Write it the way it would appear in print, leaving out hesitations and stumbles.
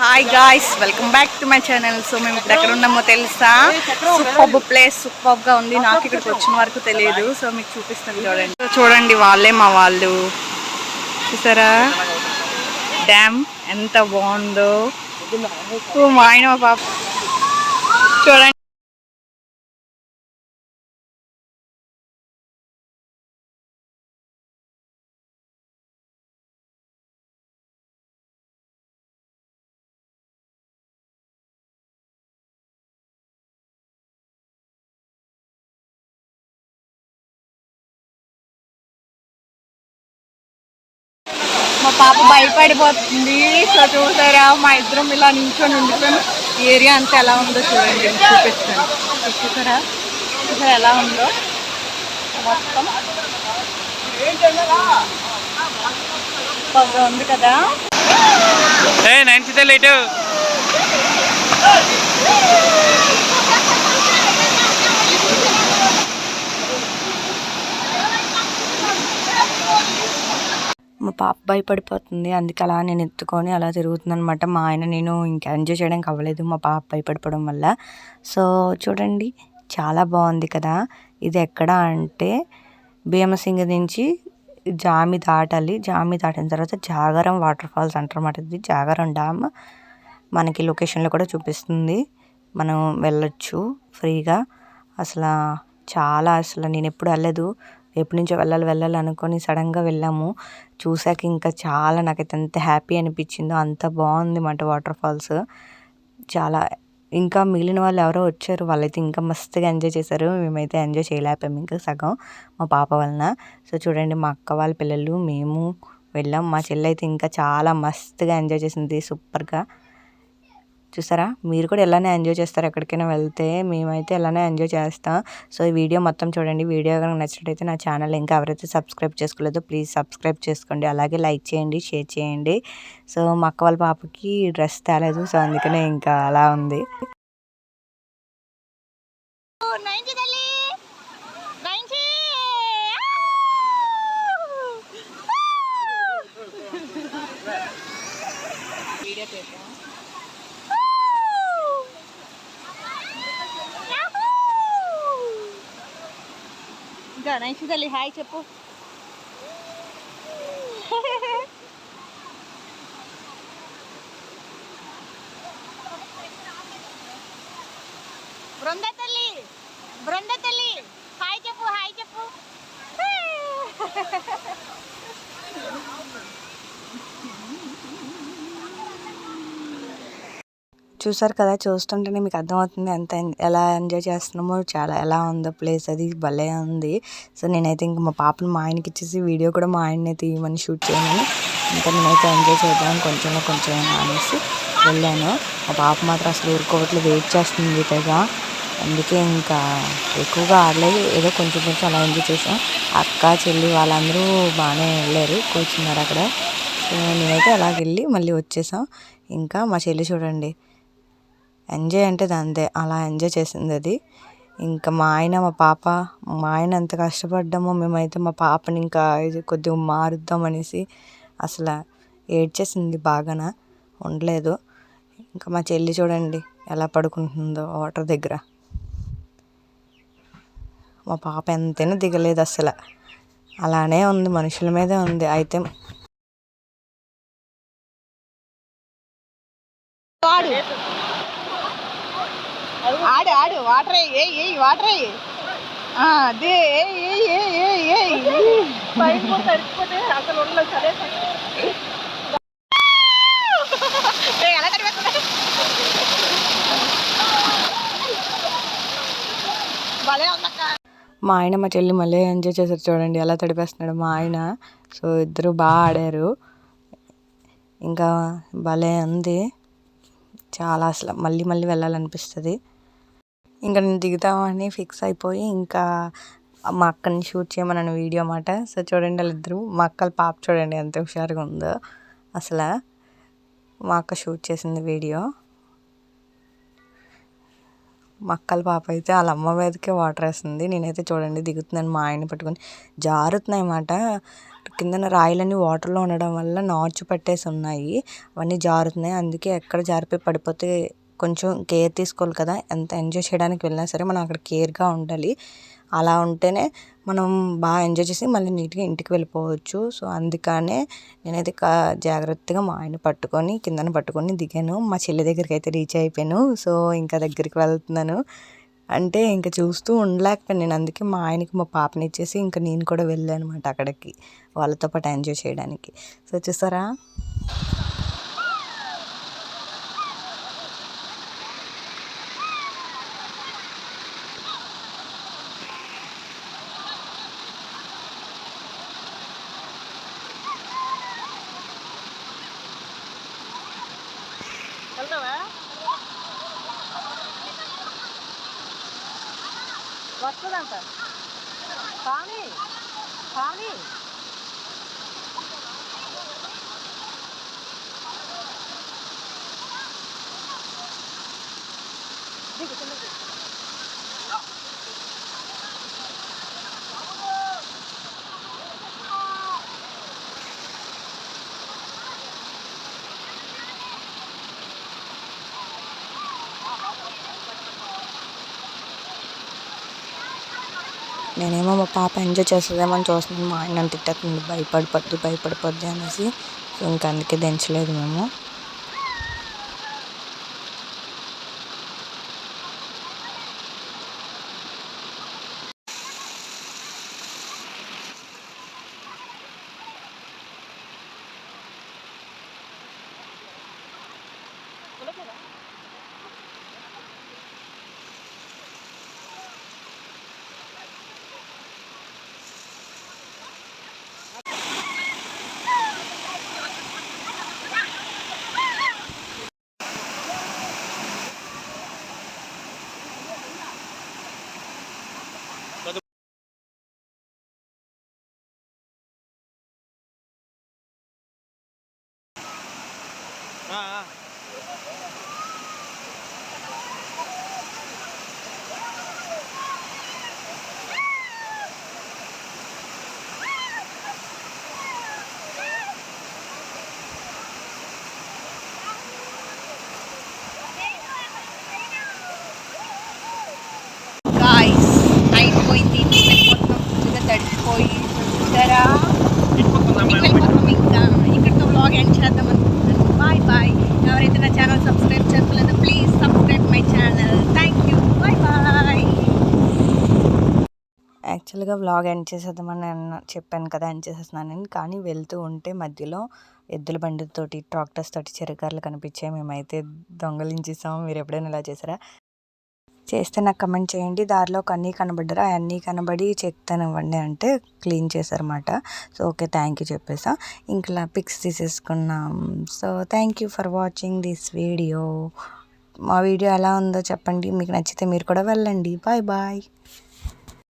Hi guys, welcome back to my channel. So మేము ఇప్పుడు ఎక్కడ ఉన్నామో తెలుసా? సూపర్బ్ ప్లేస్, సూపర్గా ఉంది. నాకు ఇక్కడికి వచ్చిన వరకు తెలియదు. సో మీకు చూపిస్తాను, చూడండి. చూడండి, వాళ్ళే మా వాళ్ళు. చూసారా డ్యామ్ ఎంత బాగుందో. మా ఆయన మా పాప చూడండి. మా పాప భయపడిపోతుంది. సో చూసారా, మా ఇద్దరం ఇలా నించొని ఉండిపోయాము. ఏరియా అంతా ఎలా ఉందో చూడండి, చూపిస్తాను. చూసారా చూసారా ఎలా ఉందో మొత్తం. బాగా ఉంది కదా. మా పాప భయపడిపోతుంది, అందుకే అలా నేను ఎత్తుకొని అలా తిరుగుతుంది అనమాట. మా ఆయన నేను ఇంకా ఎంజాయ్ చేయడానికి అవ్వలేదు మా పాప భయపడిపోవడం వల్ల. సో చూడండి, చాలా బాగుంది కదా. ఇది ఎక్కడ అంటే భీమసింగ నుంచి జామి దాటాలి. జామి దాటిన తర్వాత జగారం వాటర్ ఫాల్స్ అంటారన్నమాట. ఇది జగారం డ్యామ్ మనకి లొకేషన్లో కూడా చూపిస్తుంది. మనం వెళ్ళొచ్చు ఫ్రీగా. అసలు నేను ఎప్పుడు వెళ్ళలేదు, ఎప్పటి నుంచో వెళ్ళాలి అనుకొని సడన్గా వెళ్ళాము. చూసాక ఇంకా చాలా నాకైతే ఎంత హ్యాపీ అనిపించిందో, అంత బాగుంది అన్నమాట వాటర్ ఫాల్స్. చాలా ఇంకా మిగిలిన వాళ్ళు ఎవరో వచ్చారు, వాళ్ళైతే ఇంకా మస్తుగా ఎంజాయ్ చేశారు. మేమైతే ఎంజాయ్ చేయలేకపోయాము ఇంకా సగం మా పాప వలన. సో చూడండి, మా అక్క వాళ్ళ పిల్లలు మేము వెళ్ళాం. మా చెల్లి అయితే ఇంకా చాలా మస్తుగా ఎంజాయ్ చేసింది, సూపర్గా. చూసారా, మీరు కూడా ఎలానే ఎంజాయ్ చేస్తారు ఎక్కడికైనా వెళ్తే. మేమైతే ఎలానే ఎంజాయ్ చేస్తాం. సో ఈ వీడియో మొత్తం చూడండి. వీడియో కనుక నచ్చినట్టయితే నా ఛానల్ ఇంకా ఎవరైతే సబ్స్క్రైబ్ చేసుకోలేదో ప్లీజ్ సబ్స్క్రైబ్ చేసుకోండి. అలాగే లైక్ చేయండి, షేర్ చేయండి. సో మా అక్క వాళ్ళ పాపకి డ్రెస్ తేలేదు, సో అందుకనే ఇంకా అలా ఉంది. ఇంకా నైన్షి తల్లి హాయ్ చెప్పు. బృంద తల్లి హాయ్ చెప్పు. చూసారు కదా, చూస్తుంటేనే మీకు అర్థమవుతుంది ఎంత ఎలా ఎంజాయ్ చేస్తున్నామో. చాలా ఎలా ఉందో ప్లేస్, అది భలే ఉంది. సో నేనైతే ఇంకా మా పాపను మా ఆయనకి ఇచ్చేసి వీడియో కూడా మా ఆయన్ని తీయమని షూట్ చేయమని ఇంకా నేనైతే ఎంజాయ్ చేద్దాం కొంచెం అనేసి వెళ్ళాను. మా పాప మాత్రం అసలు ఊరుకోవట్లు వెయిట్ చేస్తుంది తెగ. అందుకే ఇంకా ఎక్కువగా ఆడలేదు, ఏదో కొంచెం అలా ఎంజాయ్ చేసాం. అక్క చెల్లి వాళ్ళందరూ బాగానే వెళ్ళారు, కూర్చున్నారు అక్కడ. సో నేనైతే అలాగ వెళ్ళి మళ్ళీ వచ్చేసాం. ఇంకా మా చెల్లి చూడండి, ఎంజాయ్ అంటే అంతే, అలా ఎంజాయ్ చేసింది అది. ఇంకా మా ఆయన ఎంత కష్టపడ్డామో మేమైతే మా పాపని ఇంకా కొద్దిగా మారుద్దాం అనేసి అసలు ఏడ్చేసింది, బాగాన ఉండలేదు. ఇంకా మా చెల్లి చూడండి ఎలా పడుకుంటుందో వాటర్ దగ్గర. మా పాప ఎంతైనా దిగలేదు అసలు, అలానే ఉంది, మనుషుల మీదే ఉంది. అయితే ఆడు వాటర్ వాటర్ అదే మా ఆయన మా చెల్లి మళ్ళీ ఎంజాయ్ చేశారు. చూడండి ఎలా తడిపేస్తున్నాడు మా ఆయన. సో ఇద్దరు బాగా ఆడారు, ఇంకా భలే ఉంది చాలా. అసలు మళ్ళీ వెళ్ళాలనిపిస్తుంది. ఇంకా నేను దిగుతామని ఫిక్స్ అయిపోయి ఇంకా మా అక్కని షూట్ చేయమని వీడియో అన్నమాట. సో చూడండి వాళ్ళిద్దరు, మా అక్కల పాప చూడండి ఎంత హుషారుగా ఉందో. అసలు మా అక్క షూట్ చేసింది వీడియో. మా అక్కల పాప అయితే వాళ్ళ అమ్మ మీదకే వాటర్ వేస్తుంది. నేనైతే చూడండి దిగుతున్నాను మా ఆయన్ని పట్టుకొని. జారుతున్నాయి అన్నమాట. కిందన రాయిలన్నీ వాటర్లో ఉండడం వల్ల నాచు పట్టేసి ఉన్నాయి. అవన్నీ జారుతున్నాయి. అందుకే ఎక్కడ జారిపోయి పడిపోతే కొంచెం కేర్ తీసుకోవాలి కదా. ఎంత ఎంజాయ్ చేయడానికి వెళ్ళినా సరే మనం అక్కడ కేర్గా ఉండాలి. అలా ఉంటేనే మనం బాగా ఎంజాయ్ చేసి మళ్ళీ నీట్గా ఇంటికి వెళ్ళిపోవచ్చు. సో అందుకనే నేనైతే జాగ్రత్తగా మా ఆయన పట్టుకొని కిందన పట్టుకొని దిగాను. మా చెల్లి దగ్గరికి అయితే రీచ్ అయిపోయాను. సో ఇంకా దగ్గరికి వెళ్తున్నాను. అంటే ఇంకా చూస్తూ ఉండలేకపోయాను నేను. అందుకే మా ఆయనకి మా పాపని ఇచ్చేసి ఇంకా నేను కూడా వెళ్ళాను అనమాట అక్కడికి వాళ్ళతో పాటు ఎంజాయ్ చేయడానికి. సో చూసారా, వస్తుందంట కానీ కానీ నేనేమో మా పాప ఎంజాయ్ చేస్తుందేమో అని చూస్తున్నాను. మా ఆయన నన్ను తిట్టేస్తుంది, భయపడిపోద్ది అనేసి. సో ఇంకా అందుకే దించలేదు మేము. అయిపోయింది, మొత్తం తడిచిపోయి చూసారా. ఇంకా ఇక్కడితో వ్లాగ్ ఎండ్ చేద్దాం అనుకుంటున్నాను. Bye bye. ఎవరైతే నా ఛానల్ సబ్స్క్రైబ్ చేసుకోలేదో please subscribe my channel. Thank you. Bye bye. యాక్చువల్గా వ్లాగ్ ఎండ్ చేసేద్దామని చెప్పాను కదా, ఎండ్ చేసేస్తున్నాను. కానీ వెళ్తూ ఉంటే మధ్యలో ఎద్దుల బండితోటి ట్రాక్టర్స్ తోటి చెరుకర్లు కనిపించాయి. మేమైతే దొంగలించేసాము. మీరు ఎప్పుడైనా ఇలా చేసారా? చేస్తే నాకు కమెంట్ చేయండి. దారిలో ఒక అన్నీ కనబడ్డారు. ఆ అన్నీ కనబడి చెప్తానివ్వండి అంటే క్లీన్ చేశారన్నమాట. సో ఓకే, థ్యాంక్ యూ చెప్పేసా. ఇంకా పిక్స్ తీసేసుకున్నాం. So thank you for watching this video. మా వీడియో ఎలా ఉందో చెప్పండి. మీకు నచ్చితే మీరు కూడా వెళ్ళండి. Bye bye.